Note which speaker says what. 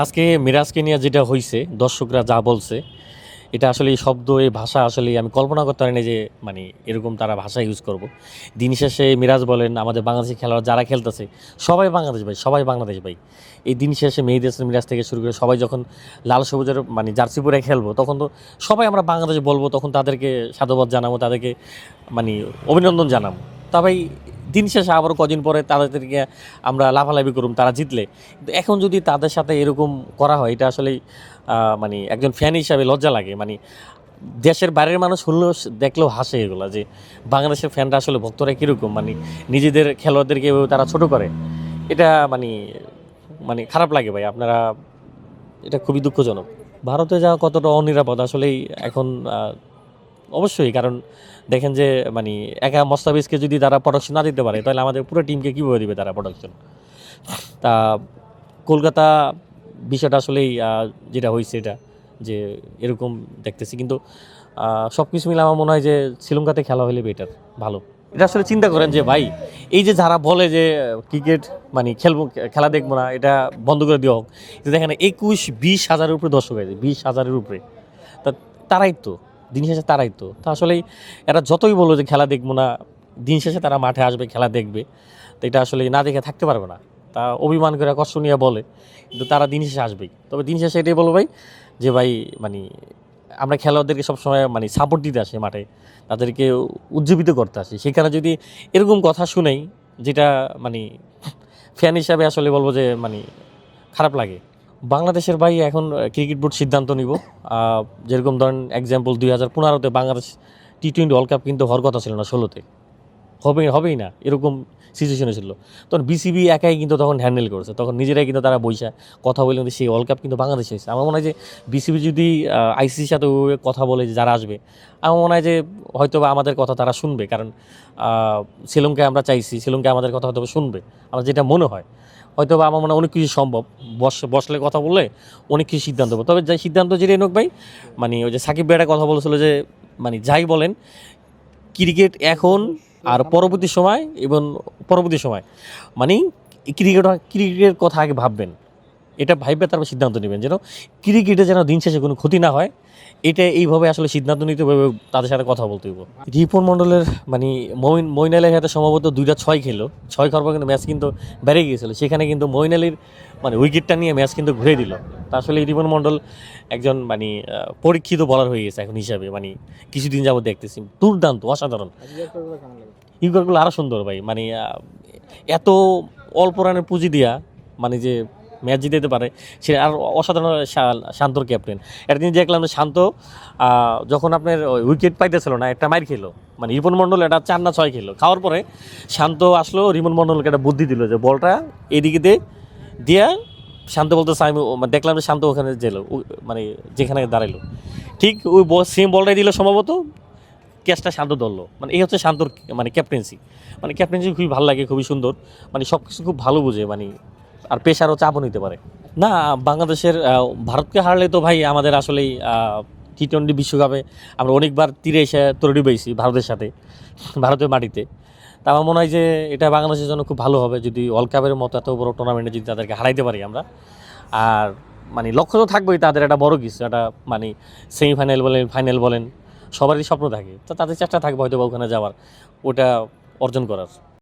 Speaker 1: আজকে মিরাজকে নিয়ে যেটা হইছে, দর্শকরা যা বলছে, এটা আসলে এই শব্দ, এই ভাষা আসলে আমি কল্পনা করতে পারি না যে মানে এরকম তারা ভাষা ইউজ করব। দিন শেষে মিরাজ বলেন, আমাদের বাংলাদেশি খেলোয়াড় যারা খেলতেছে সবাই বাংলাদেশ ভাই, সবাই বাংলাদেশ ভাই। এই দিন শেষে মেহেদী হাসান মিরাজ থেকে শুরু করে সবাই যখন লাল সবুজের মানে জার্সি পরে খেলবো, তখন তো সবাই আমরা বাংলাদেশ বলবো, তখন তাদেরকে সাধুবাদ জানাবো, তাদেরকে মানে অভিনন্দন জানাবো। তা ভাই দিন শেষে আবার কদিন পরে তাদেরকে আমরা লাফালাফি করুম তারা জিতলে। কিন্তু এখন যদি তাদের সাথে এরকম করা হয়, এটা আসলেই মানে একজন ফ্যান হিসাবে লজ্জা লাগে। মানে দেশের বাইরের মানুষ শুনলেও দেখলেও হাসে এগুলো, যে বাংলাদেশের ফ্যানরা আসলে ভক্তরা কীরকম, মানে নিজেদের খেলোয়াড়দেরকে এভাবে তারা ছোট করে। এটা মানে মানে খারাপ লাগে ভাই। আপনারা, এটা খুবই দুঃখজনক। ভারতে যাওয়া কতটা অনিরাপদ আসলেই এখন অবশ্যই, কারণ দেখেন যে মানে একা মোস্তাফিজকে যদি তারা প্রোডাকশন না দিতে পারে, তাহলে আমাদের পুরো টিমকে কীভাবে দেবে তারা প্রোডাকশন। তা কলকাতা বিষয়টা আসলেই যেটা হয়েছে, এটা যে এরকম দেখতেছি। কিন্তু সব কিছু মিলে আমার মনে হয় যে শ্রীলঙ্কাতে খেলা হলে বেটার, ভালো। এটা আসলে চিন্তা করেন যে ভাই, এই যে যারা বলে যে ক্রিকেট মানে খেলবো, খেলা দেখবো না, এটা বন্ধ করে দেওয়া হোক, কিন্তু দেখেন 21-20 হাজারের উপরে দর্শক হয়েছে, 20 হাজারের উপরে। তা তারাই তো দিন শেষে, তারাই তো আসলেই এরা যতই বললো যে খেলা দেখবো না, দিন শেষে তারা মাঠে আসবে, খেলা দেখবে। তো এটা আসলে না দেখে থাকতে পারবে না। তা অভিমান করে, কষ্ট নিয়ে বলে, কিন্তু তারা দিন শেষে আসবেই। তবে দিন শেষে এটাই বলবো ভাই, যে ভাই মানে আমরা খেলোয়াড়দেরকে সবসময় মানে সাপোর্ট দিতে আসি মাঠে, তাদেরকে উজ্জীবিত করতে আসি। সেখানে যদি এরকম কথা শুনেই, যেটা মানে ফ্যান হিসাবে আসলে বলবো যে মানে খারাপ লাগে। বাংলাদেশের ভাই এখন ক্রিকেট বোর্ড সিদ্ধান্ত নিব। যেরকম ধরেন এক্সাম্পল 2015-তে বাংলাদেশ টি-20 ওয়ার্ল্ড কাপ কিন্তু হওয়ার কথা ছিল না, 16-তে হবেই না, এরকম সিচুয়েশনে ছিল। তখন বিসিবি একাই কিন্তু তখন হ্যান্ডেল করেছে, তখন নিজেরাই কিন্তু তারা বইসা কথা বলে কিন্তু সেই ওয়ার্ল্ড কাপ কিন্তু বাংলাদেশে হয়েছে। আমার মনে হয় যে বিসিবি যদি আইসিসির সাথে ওইভাবে কথা বলে যে যারা আসবে, আমার মনে হয় যে হয়তো বা আমাদের কথা তারা শুনবে। কারণ শ্রীলঙ্কায় আমরা চাইছি, শ্রীলঙ্কায় আমাদের কথা হয়তো শুনবে, আমার যেটা মনে হয়। হয়তো বা আমার মনে হয় অনেক কিছু সম্ভব, বসলে কথা বললে অনেক কিছু সিদ্ধান্ত হবে। তবে যাই সিদ্ধান্ত যেটাই নোক ভাই, মানে ওই যে সাকিব ভাইয়ের কথা বলেছিল যে মানে যাই বলেন, ক্রিকেট এখন আর পরবর্তী সময়, এবং পরবর্তী সময় মানে ক্রিকেটের কথা আগে ভাববেন, এটা ভাববে তারপর সিদ্ধান্ত নেবেন, যেন ক্রিকেটে যেন দিন শেষে কোনো ক্ষতি না হয়। এটা এইভাবে আসলে সিদ্ধান্ত নিতে হবে, তাদের সাথে কথা বলতে হবে। রিপন মণ্ডলের মানে মঈন আলীর সাথে সম্ভবত 2টা 6 খেলো, 6 খাওয়ার পর কিন্তু ম্যাচ কিন্তু বেড়ে গিয়েছিল। সেখানে কিন্তু মঈন আলীর মানে উইকেটটা নিয়ে ম্যাচ কিন্তু ঘুরে দিল। তা আসলে রিপন মণ্ডল একজন মানে পরীক্ষিত বলার হয়ে গেছে এখন হিসাবে, মানে কিছুদিন যাবত দেখতেছি দুর্দান্ত, অসাধারণ। ইউকারগুলো আরও সুন্দর ভাই, মানে এত অল্প রানের পুঁজি দিয়া মানে যে ম্যাচ জিতে দিতে পারে, সে আর অসাধারণ। শান্তর ক্যাপ্টেন, একটা জিনিস দেখলাম যে শান্ত যখন আপনার উইকেট পাইতেছিল না, একটা মাইর খেলো, মানে রিপন মণ্ডল এটা 4 না 6 খেলো, খাওয়ার পরে শান্ত আসলো, রিপন মণ্ডলকে একটা বুদ্ধি দিল যে বলটা এদিকে দিয়া শান্ত বলতে আমি দেখলাম যে শান্ত ওখানে মানে যেখানে দাঁড়াইলো, ঠিক ওই সেম বলটাই দিল সম্ভবত, ক্যাচটা শান্ত ধরলো। মানে এই হচ্ছে শান্তর মানে ক্যাপ্টেন্সি। মানে ক্যাপ্টেন্সি খুবই ভালো লাগে, খুবই সুন্দর, মানে সব কিছু খুব ভালো বুঝে, মানে আর পেশারও চাপও নিতে পারে না। বাংলাদেশের ভারতকে হারলে তো ভাই আমাদের আসলেই টি-20 বিশ্বকাপে আমরা অনেকবার তীরে এসে তরুণী পাইছি ভারতের সাথে, ভারতের মাটিতে। তা আমার মনে হয় যে এটা বাংলাদেশের জন্য খুব ভালো হবে, যদি ওয়ার্ল্ড কাপের মতো এত বড় টুর্নামেন্টে যদি তাদেরকে হারাইতে পারি আমরা। আর মানে লক্ষ্য তো থাকবেই তাদের, একটা বড় কিছু, একটা মানে সেমিফাইনাল বলেন, ফাইনাল বলেন, সবারই স্বপ্ন থাকে। তো তাদের চেষ্টা থাকবে হয়তো বা ওখানে যাওয়ার, ওটা অর্জন করার।